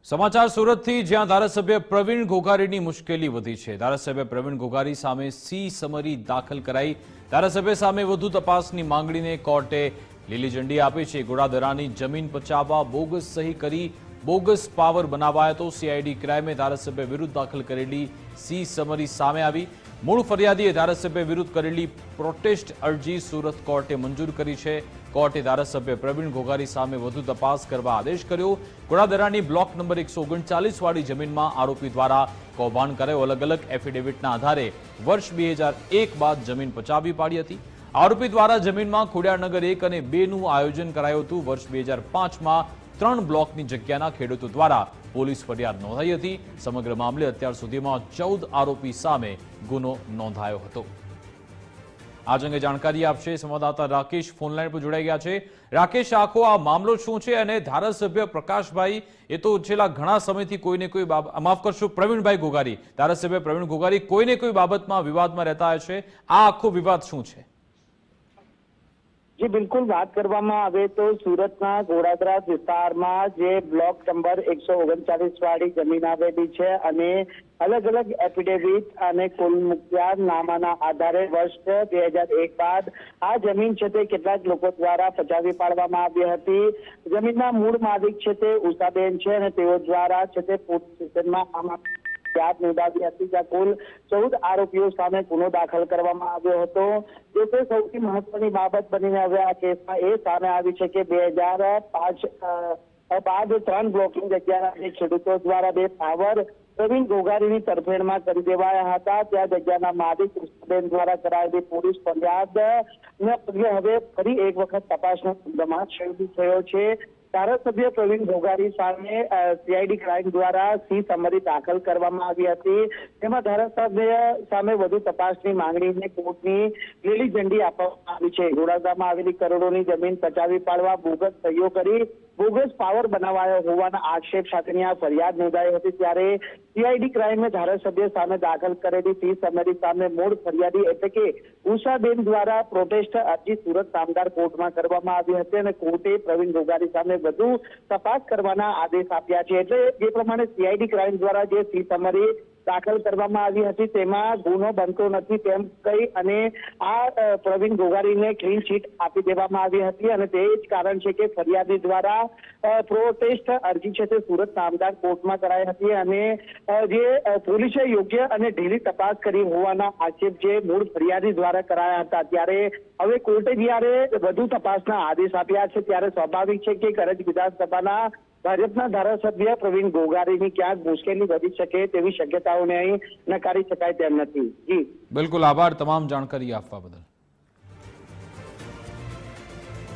સમાચાર સુરતથી, જ્યાં ધારાસભ્ય પ્રવીણ ઘોઘારીની મુશ્કેલી વધી છે। ધારાસભ્ય પ્રવીણ ઘોઘારી સામે સી સમરી દાખલ કરાઈ। ધારાસભ્ય સામે વધુ તપાસની માંગણીને કોર્ટે લીલી ઝંડી આપી છે। ઘોડાદરાની જમીન પચાવવા બોગસ સહી કરી બોગસ પાવર બનાવાયો હતો। સીઆઈડી ક્રાઇમે ધારાસભ્ય વિરુદ્ધ દાખલ કરેલી સી સમરી સામે આવી। મૂળ ફરિયાદીએ ધારાસભ્ય વિરુદ્ધ કરેલી પ્રોટેસ્ટ અરજી સુરત કોર્ટે મંજૂર કરી છે। કોર્ટે ધારાસભ્ય પ્રવીણ ઘોઘારી સામે વધુ તપાસ કરવા આદેશ કર્યો। ઘોડાદરાની બ્લોક નંબર 139 વાળી જમીનમાં આરોપી દ્વારા કૌભાંડ કરાયો। અલગ અલગ એફિડેવિટના આધારે વર્ષ 2001 બાદ જમીન પચાવી પાડી હતી। આરોપી દ્વારા જમીનમાં ખોડિયારનગર 1 અને 2 નું આયોજન કરાયું હતું। વર્ષ 2005માં 3 બ્લોકની જગ્યાના ખેડૂતો દ્વારા પોલીસ ફરિયાદ નોંધાઈ હતી। સમગ્ર મામલે અત્યાર સુધીમાં 14 આરોપી સામે ગુનો નોંધાયો હતો। આજ અંગે જાણકારી આપશે સંવાદદાતા રાકેશ ફોનલાઈન પર જોડાઈ ગયા છે। રાકેશ, આખો આ મામલો શું છે અને ધારાસભ્ય પ્રકાશભાઈ એ તો છેલ્લા ઘણા સમયથી કોઈને કોઈ માફ કરશો પ્રવીણભાઈ ઘોઘારી, ધારાસભ્ય પ્રવીણ ઘોઘારી કોઈને કોઈ બાબતમાં વિવાદમાં રહેતા હોય છે। આ આખો વિવાદ શું છે? जी बिल्कुल, बात કરવામાં આવે તો સુરતના ઘોડાદરા વિસ્તારમાં જે બ્લોક નંબર 139 વાળી જમીન આવેલી છે અને અલગ અલગ એફિડેવિટ અને કુલ મુખ્યાર નામાના આધારે વર્ષ 2001 બાદ આ જમીન છે તે કેટલાક લોકો દ્વારા પચાવી પાડવામાં આવી હતી। જમીનના મૂળ માલિક છે તે ઉષાબેન છે અને તેઓ દ્વારા છે તે પોલીસ સ્ટેશનમાં આમાં ફરિયાદ નોંધાવી હતી, જ્યાં કુલ 14 આરોપીઓ સામે ગુનો દાખલ કરવામાં આવ્યો હતો। જો કે સૌથી મહત્વની બાબત બનીને હવે આ કેસમાં એ સામે આવી છે કે 2005 બાદ 3 બ્લોકની જગ્યાના જે ખેડૂતો દ્વારા 2 પાવર પ્રવીણ ઘોઘારીની તરફેણમાં કરી દેવાયા હતા। ત્યાં જગ્યાના માલિક ઉષાબેન દ્વારા કરાયેલી પોલીસ ફરિયાદને પગલે હવે ફરી એક વખત તપાસનો ધમાલ શરૂ થયો છે। ધારાસભ્ય પ્રવીણ ઘોઘારી સામે સીઆઈડી ક્રાઇમ દ્વારા સી સમરી દાખલ કરવામાં આવી હતી। તેમાં ધારાસભ્ય સામે વધુ તપાસની માંગણીને કોર્ટની લીલી ઝંડી આપવામાં આવી છે। ઘોડાદરામાં આવેલી કરોડોની જમીન પચાવી પાડવા બોગસ સહીઓ કરી બોગસ પાવર બનાવાયો હોવાના આક્ષેપ સાથેની આ ફરિયાદ નોંધાઈ હતી। ત્યારે સીઆઈડી ક્રાઇમે ધારાસભ્ય સામે દાખલ કરેલી સી સમરી સામે મૂળ ફરિયાદી એટલે કે ઉષાબેન દ્વારા પ્રોટેસ્ટ અરજી સુરત કામદાર કોર્ટમાં કરવામાં આવી હતી અને કોર્ટે પ્રવીણ ઘોઘારી સામે વધુ તપાસ કરવાના આદેશ આપ્યા છે। એટલે જે પ્રમાણે સીઆઈડી ક્રાઇમ દ્વારા જે સી સમરી દાખલ કરવામાં આવી હતી તેમાં ગુનો બનતો નથી તેમ કહી અને આ પ્રવીણ ઘોઘારીને ક્લીન ચીટ આપી દેવામાં આવી હતી અને તે જ કારણ છે કે ફરિયાદી દ્વારા પ્રોટેસ્ટ અરજી છે તે સુરત કામદાર કોર્ટમાં કરાઈ હતી અને જે પોલીસે યોગ્ય અને ઢીલી તપાસ કરી હોવાના આક્ષેપ જે મૂળ ફરિયાદી દ્વારા કરાયા હતા। ત્યારે હવે કોર્ટે જ્યારે વધુ તપાસના આદેશ આપ્યા છે ત્યારે સ્વાભાવિક છે કે કરજ વિધાનસભાના ભાજપના ધારાસભ્ય પ્રવીણ ઘોઘારીની ક્યાંક મુશ્કેલી વધી શકે તેવી શક્યતાઓને અહીં નકારી શકાય તેમ નથી। જી બિલકુલ, આભાર તમામ જાણકારી આપવા બદલ।